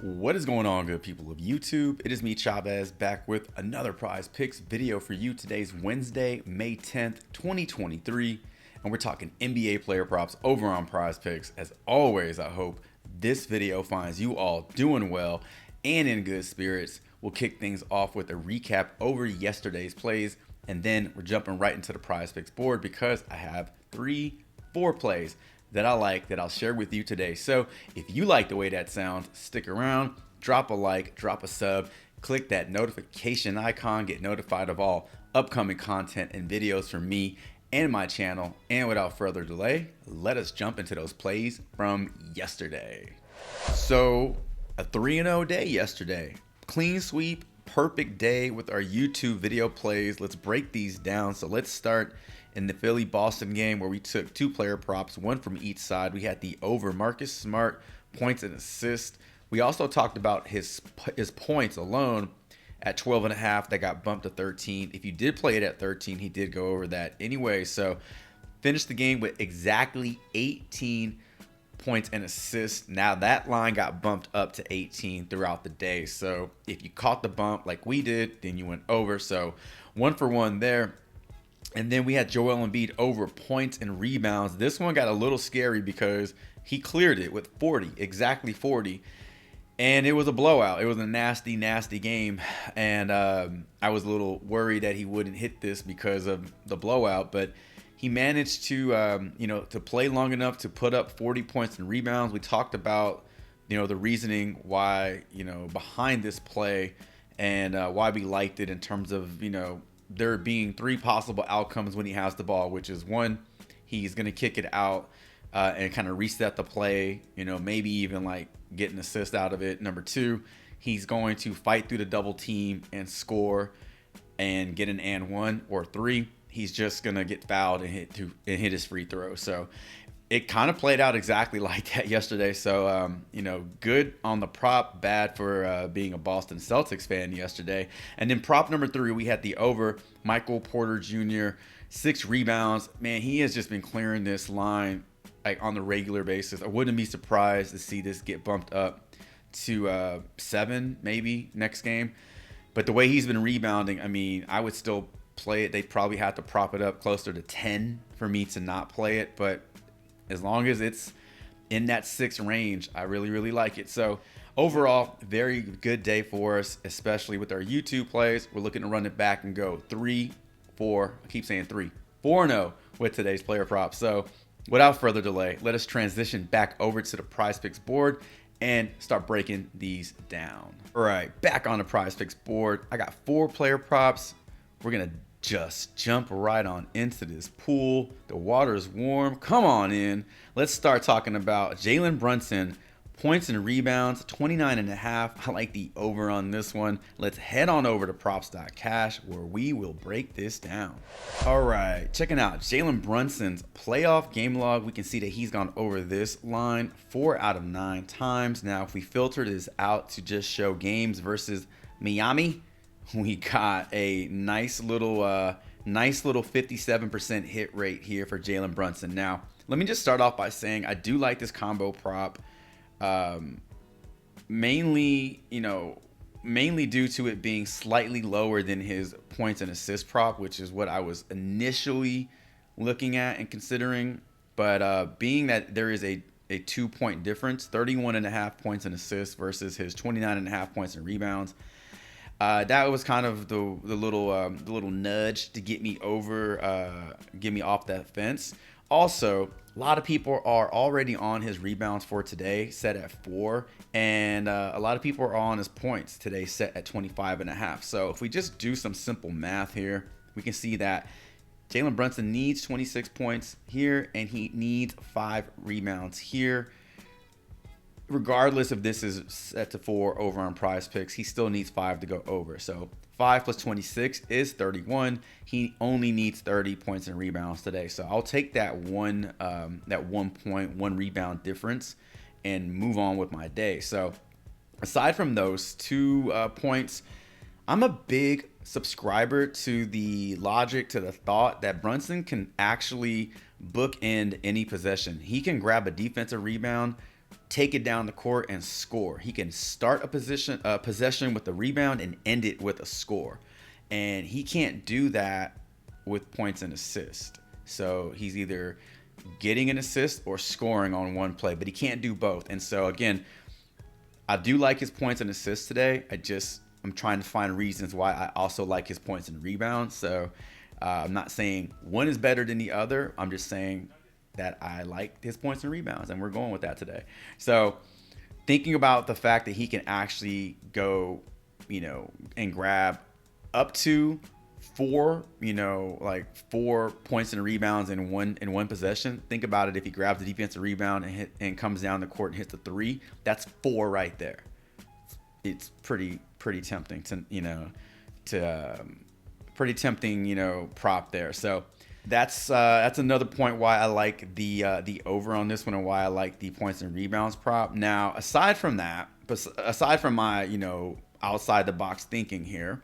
What is going on, good people of YouTube? It is me, Chavez, back with another Prize Picks video for you. Today's Wednesday, May 10th, 2023, and we're talking NBA player props over on Prize Picks. As always, I hope this video finds you all doing well and in good spirits. We'll kick things off with a recap over yesterday's plays, and then we're jumping right into the Prize Picks board because I have four plays that I like that I'll share with you today. So if you like the way that sounds, stick around, drop a like, drop a sub, click that notification icon, get notified of all upcoming content and videos from me and my channel. And without further delay, let us jump into those plays from yesterday. So a 3-0 day yesterday. Clean sweep, perfect day with our YouTube video plays. Let's break these down. So let's start in the Philly-Boston game where we took two player props, one from each side. We had the over Marcus Smart points and assists. We also talked about his points alone at 12.5 that got bumped to 13. If you did play it at 13, he did go over that anyway. So finished the game with exactly 18 points and assists. Now that line got bumped up to 18 throughout the day. So if you caught the bump like we did, then you went over. So 1 for 1 there. And then we had Joel Embiid over points and rebounds. This one got a little scary because he cleared it with 40, exactly 40. And it was a blowout. It was a nasty, nasty game. And I was a little worried that he wouldn't hit this because of the blowout. But he managed to, to play long enough to put up 40 points and rebounds. We talked about, the reasoning why, behind this play and why we liked it in terms of, there being 3 possible outcomes when he has the ball, which is 1, he's going to kick it out and kind of reset the play, maybe even like get an assist out of it. Number 2, he's going to fight through the double team and score and get an and 1. Or 3, he's just going to get fouled and hit his free throw. So it kind of played out exactly like that yesterday. So, good on the prop, bad for being a Boston Celtics fan yesterday. And then prop number 3, we had the over Michael Porter Jr., 6 rebounds. Man, he has just been clearing this line like on the regular basis. I wouldn't be surprised to see this get bumped up to 7 maybe next game. But the way he's been rebounding, I mean, I would still play it. They'd probably have to prop it up closer to 10 for me to not play it. But as long as it's in that 6 range, I really, really like it. So overall, very good day for us, especially with our YouTube plays. We're looking to run it back and go 3-4. I keep saying 4-0 with today's player props. So without further delay, let us transition back over to the Prize Picks board and start breaking these down. All right, back on the Prize Picks board. I got 4 player props. We're going to just jump right on into this pool. The water is warm. Come on in. Let's start talking about Jalen Brunson. Points and rebounds, 29.5. I like the over on this one. Let's head on over to props.cash where we will break this down. All right, checking out Jalen Brunson's playoff game log. We can see that he's gone over this line 4 out of 9 times. Now, if we filter this out to just show games versus Miami, we got a nice little 57% hit rate here for Jalen Brunson. Now, let me just start off by saying I do like this combo prop, mainly due to it being slightly lower than his points and assist prop, which is what I was initially looking at and considering. But being that there is a 2-point difference, 31.5 points and assists versus his 29.5 points and rebounds. That was kind of the little nudge to get me over, get me off that fence. Also, a lot of people are already on his rebounds for today, set at 4, and a lot of people are on his points today, set at 25.5. So if we just do some simple math here, we can see that Jalen Brunson needs 26 points here, and he needs 5 rebounds here. Regardless if this is set to 4 over on Prize Picks, he still needs 5 to go over. So 5 plus 26 is 31. He only needs 30 points and rebounds today. So I'll take that 1 point, 1 rebound difference and move on with my day. So aside from those 2 points, I'm a big subscriber to the logic, to the thought that Brunson can actually bookend any possession. He can grab a defensive rebound, take it down the court and score. He can start a possession with a rebound and end it with a score. And he can't do that with points and assists. So he's either getting an assist or scoring on one play, but he can't do both. And so again, I do like his points and assists today. I'm trying to find reasons why I also like his points and rebounds. So I'm not saying one is better than the other. I'm just saying that I like his points and rebounds, and we're going with that today. So thinking about the fact that he can actually go, and grab up to 4 points and rebounds in one possession. Think about it. If he grabs the defensive rebound and comes down the court and hits the 3, that's 4 right there. It's pretty tempting pretty tempting, prop there. So that's another point why I like the over on this one and why I like the points and rebounds prop. Now, aside from my, outside the box thinking here,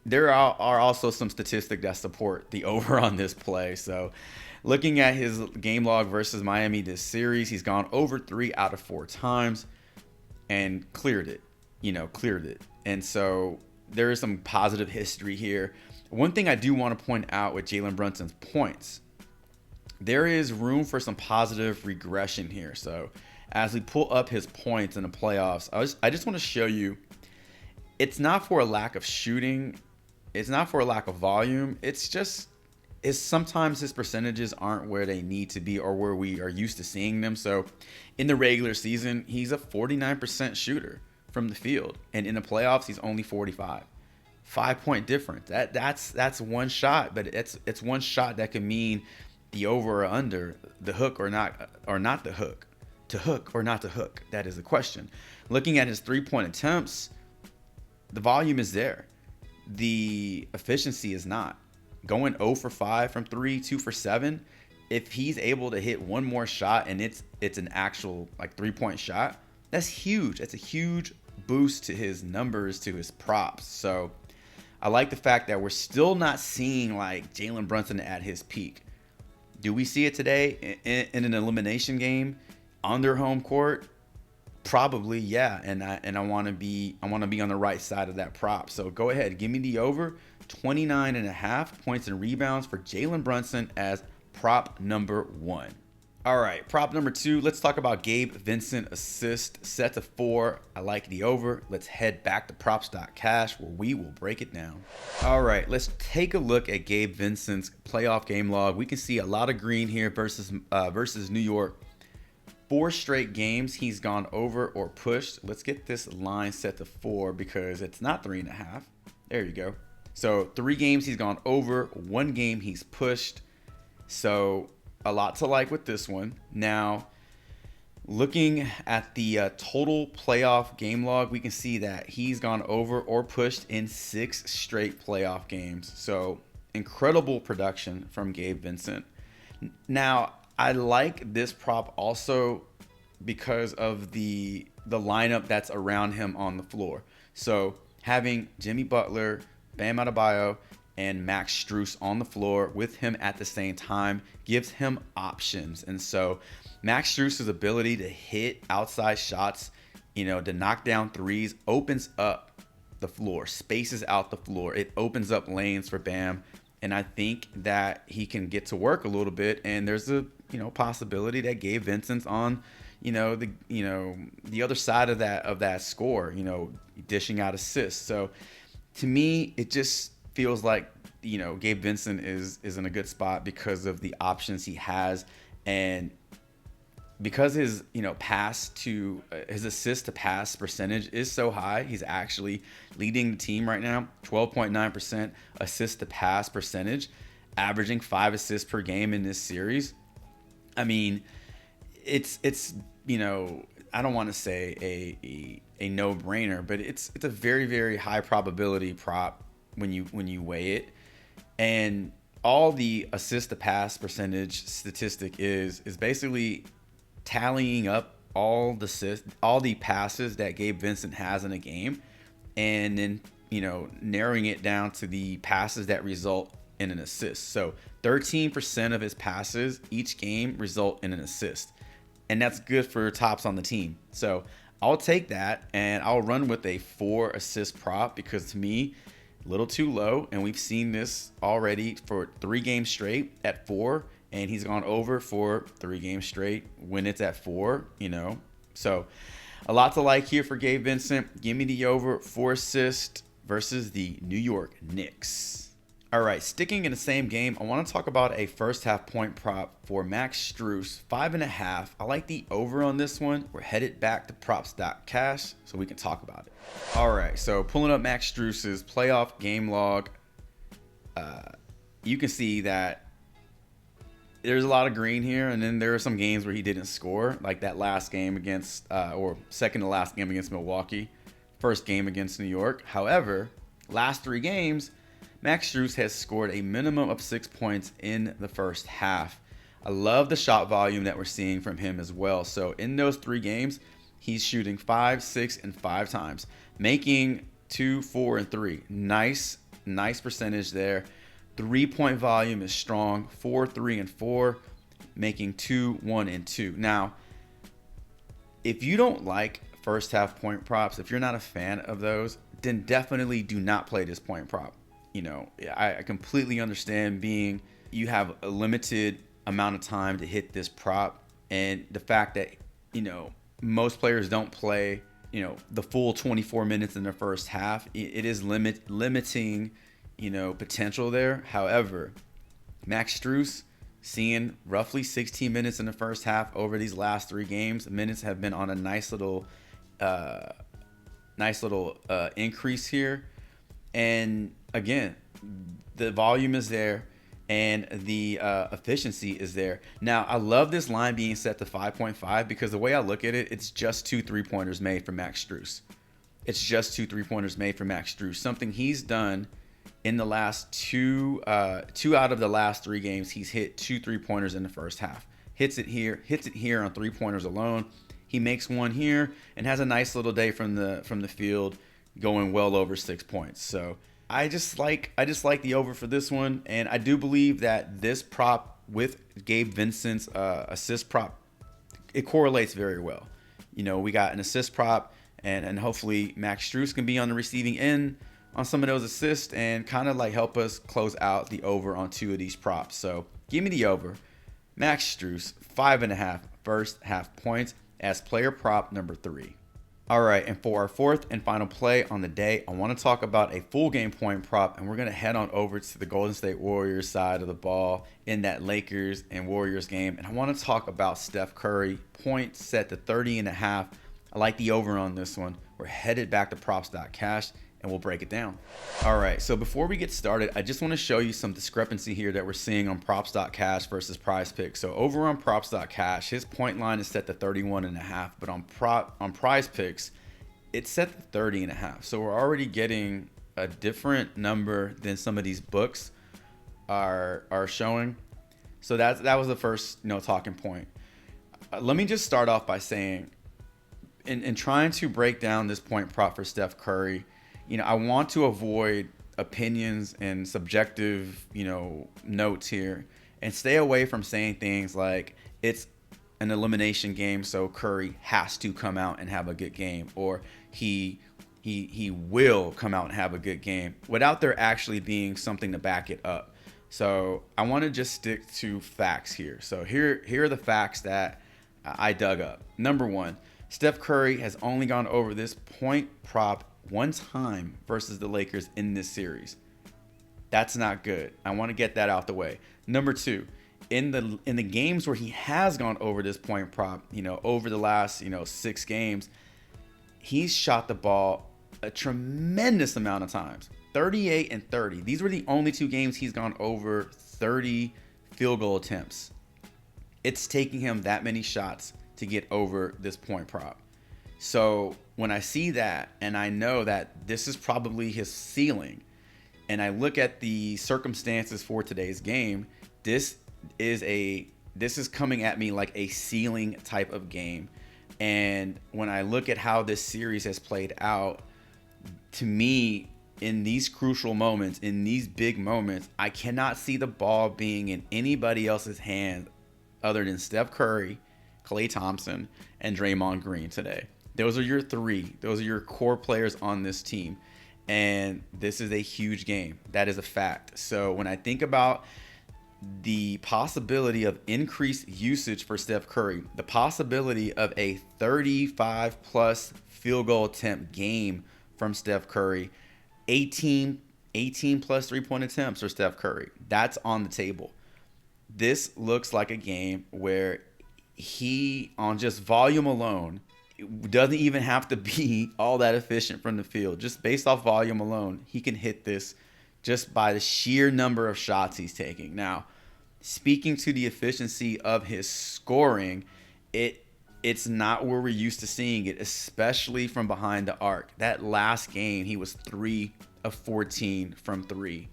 there are also some statistics that support the over on this play. So looking at his game log versus Miami this series, he's gone over 3 out of 4 times and cleared it. And so there is some positive history here. One thing I do want to point out with Jalen Brunson's points, there is room for some positive regression here. So as we pull up his points in the playoffs, I just want to show you, it's not for a lack of shooting. It's not for a lack of volume. It's sometimes his percentages aren't where they need to be or where we are used to seeing them. So in the regular season, he's a 49% shooter from the field, and in the playoffs, he's only 45. 5-point difference. That's one shot, but it's one shot that can mean the over or under, the hook or not the hook, to hook or not to hook. That is the question. Looking at his 3-point attempts, the volume is there. The efficiency is not. Going 0 for 5 from 3, 2 for 7. If he's able to hit one more shot and it's an actual 3-point shot, that's huge. That's a huge boost to his numbers, to his props. So I like the fact that we're still not seeing Jalen Brunson at his peak. Do we see it today in an elimination game on their home court? Probably, yeah. And I want to be on the right side of that prop. So go ahead, give me the over 29.5 points and rebounds for Jalen Brunson as prop number 1. All right, prop number 2, let's talk about Gabe Vincent assist set to 4. I like the over. Let's head back to props.cash where we will break it down. All right, let's take a look at Gabe Vincent's playoff game log. We can see a lot of green here versus New York. 4 straight games he's gone over or pushed. Let's get this line set to 4 because it's not 3.5. There you go. So 3 games he's gone over, 1 game he's pushed. So a lot to like with this one. Now, looking at the total playoff game log, we can see that he's gone over or pushed in 6 straight playoff games. So incredible production from Gabe Vincent. Now, I like this prop also because of the lineup that's around him on the floor. So having Jimmy Butler, Bam Adebayo, and Max Strus on the floor with him at the same time gives him options. And so Max Strus' ability to hit outside shots, to knock down threes, opens up the floor, spaces out the floor. It opens up lanes for Bam. And I think that he can get to work a little bit. And there's a possibility that Gabe Vincent's on the other side of that score, dishing out assists. So to me, it just feels like Gabe Vincent is in a good spot because of the options he has, and because his his assist to pass percentage is so high. He's actually leading the team right now, 12.9% assist to pass percentage, averaging 5 assists per game in this series. I mean, it's I don't want to say a no-brainer, but it's a very, very high probability prop when you weigh it. And all the assist to pass percentage statistic is basically tallying up all the passes that Gabe Vincent has in a game, and then narrowing it down to the passes that result in an assist. So 13% of his passes each game result in an assist. and that's good for tops on the team. So I'll take that, and I'll run with a 4 assist prop because to me, a little too low, and we've seen this already for 3 games straight at 4, and he's gone over for 3 games straight when it's at 4, So a lot to like here for Gabe Vincent. Give me the over 4 assists versus the New York Knicks. All right, sticking in the same game, I want to talk about a first half point prop for Max Strus, 5.5. I like the over on this one. We're headed back to props.cash so we can talk about it. All right, so pulling up Max Strus's playoff game log, you can see that there's a lot of green here, and then there are some games where he didn't score, like that last game against, or second to last game against Milwaukee, first game against New York. However, last 3 games, Max Strus has scored a minimum of 6 points in the first half. I love the shot volume that we're seeing from him as well. So in those 3 games, he's shooting 5, 6, and 5 times, making 2, 4, and 3. Nice percentage there. 3-point volume is strong, 4, 3, and 4, making 2, 1, and 2. Now, if you don't like first half point props, if you're not a fan of those, then definitely do not play this point prop. I completely understand you have a limited amount of time to hit this prop, and the fact that, most players don't play, the full 24 minutes in the first half. It is limiting, potential there. However, Max Strus seeing roughly 16 minutes in the first half over these last 3 games. Minutes have been on a nice little increase here. And again, the volume is there and the efficiency is there. Now, I love this line being set to 5.5 because the way I look at it, it's just 2 3-pointers made for Max Strus. It's just 2 3-pointers made for Max Strus. Something he's done in the last 2 out of the last 3 games. He's hit 2 3-pointers in the first half. Hits it here on 3-pointers alone. He makes one here and has a nice little day from the field, going well over 6 points. So I just like the over for this one, and I do believe that this prop with Gabe Vincent's assist prop, it correlates very well. We got an assist prop, and hopefully Max Strus can be on the receiving end on some of those assists and kind of like help us close out the over on 2 of these props. So give me the over. Max Strus, 5.5 first half points as player prop number 3. All right, and for our 4th and final play on the day, I want to talk about a full game point prop, and we're going to head on over to the Golden State Warriors side of the ball in that Lakers and Warriors game. And I want to talk about Steph Curry, points set to 30.5. I like the over on this one. We're headed back to props.cash, and we'll break it down. All right, so before we get started, I just want to show you some discrepancy here that we're seeing on props.cash versus Prizepicks. So over on props.cash, his point line is set to 31.5, but on Prizepicks, it's set to 30.5. So we're already getting a different number than some of these books are showing. So that was the first talking point. Let me just start off by saying, in trying to break down this point prop for Steph Curry, I want to avoid opinions and subjective, notes here, and stay away from saying things like it's an elimination game, so Curry has to come out and have a good game, or he will come out and have a good game, without there actually being something to back it up. So I want to just stick to facts here. So here are the facts that I dug up. Number 1, Steph Curry has only gone over this point prop 1 time versus the Lakers in this series. That's not good. I want to get that out the way. Number 2, in the games where he has gone over this point prop, over the last 6 games, he's shot the ball a tremendous amount of times. 38 and 30. These were the only 2 games he's gone over 30 field goal attempts. It's taking him that many shots to get over this point prop. So when I see that, and I know that this is probably his ceiling, and I look at the circumstances for today's game, this is coming at me like a ceiling type of game. And when I look at how this series has played out, to me, in these crucial moments, in these big moments, I cannot see the ball being in anybody else's hand other than Steph Curry, Klay Thompson, and Draymond Green today. Those are your three. Those are your core players on this team. And this is a huge game. That is a fact. So when I think about the possibility of increased usage for Steph Curry, the possibility of a 35 plus field goal attempt game from Steph Curry, 18 plus 3-point attempts for Steph Curry, that's on the table. This looks like a game where he, on just volume alone, doesn't even have to be all that efficient from the field. Just based off volume alone, he can hit this just by the sheer number of shots he's taking. Now, speaking to the efficiency of his scoring, it's not where we're used to seeing it, especially from behind the arc. That last game, he was 3 of 14 from 3.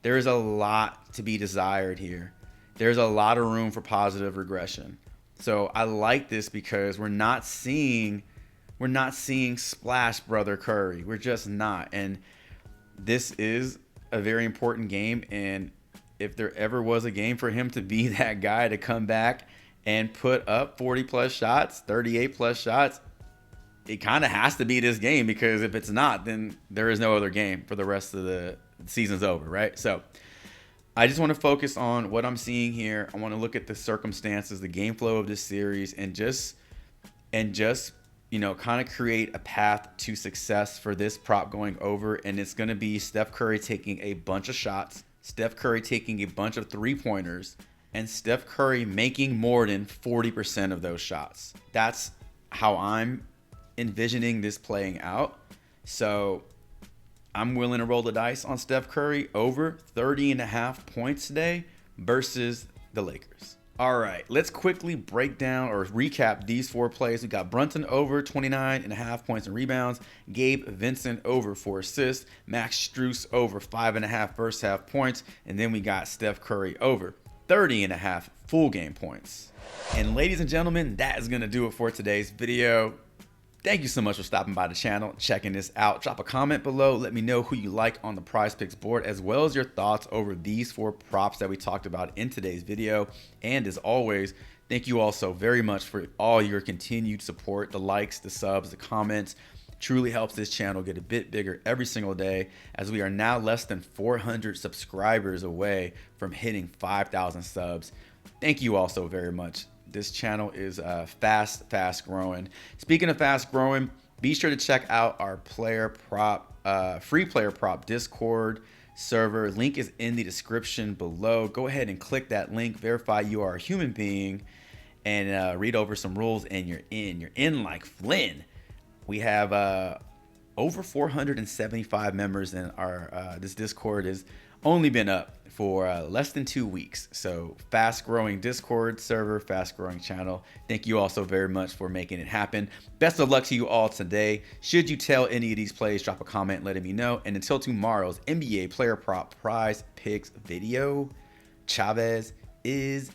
There is a lot to be desired here. There's a lot of room for positive regression. So I like this because we're not seeing splash brother Curry. We're just not. And this is a very important game. And if there ever was a game for him to be that guy to come back and put up 40 plus shots, 38 plus shots, it kind of has to be this game, because if it's not, then there is no other game for the rest of the season's over, right? So I just want to focus on what I'm seeing here. I want to look at the circumstances, the game flow of this series, and just kind of create a path to success for this prop going over. And it's going to be Steph Curry taking a bunch of shots, Steph Curry taking a bunch of 3-pointers, and Steph Curry making more than 40% of those shots. That's how I'm envisioning this playing out. So I'm willing to roll the dice on Steph Curry over 30.5 points today versus the Lakers. All right, let's quickly break down or recap these 4 plays. We got Brunson over 29.5 points and rebounds, Gabe Vincent over 4 assists, Max Strus over 5.5 first half points, and then we got Steph Curry over 30.5 full game points. And ladies and gentlemen, that is going to do it for today's video. Thank you so much for stopping by the channel, checking this out. Drop a comment below. Let me know who you like on the Prizepicks board, as well as your thoughts over these 4 props that we talked about in today's video. And as always, thank you all so very much for all your continued support. The likes, the subs, the comments truly helps this channel get a bit bigger every single day, as we are now less than 400 subscribers away from hitting 5,000 subs. Thank you all so very much. This channel is fast growing. Speaking of fast growing, be sure to check out our free player prop Discord server. Link is in the description below. Go ahead and click that link, verify you are a human being, and read over some rules, and you're in. You're in like Flynn. We have over 475 members in our this Discord has only been up for less than 2 weeks. So fast growing Discord server, fast growing channel. Thank you all so very much for making it happen. Best of luck to you all today. Should you tell any of these plays, drop a comment letting me know. And until tomorrow's NBA player prop Prizepicks video, Chavez is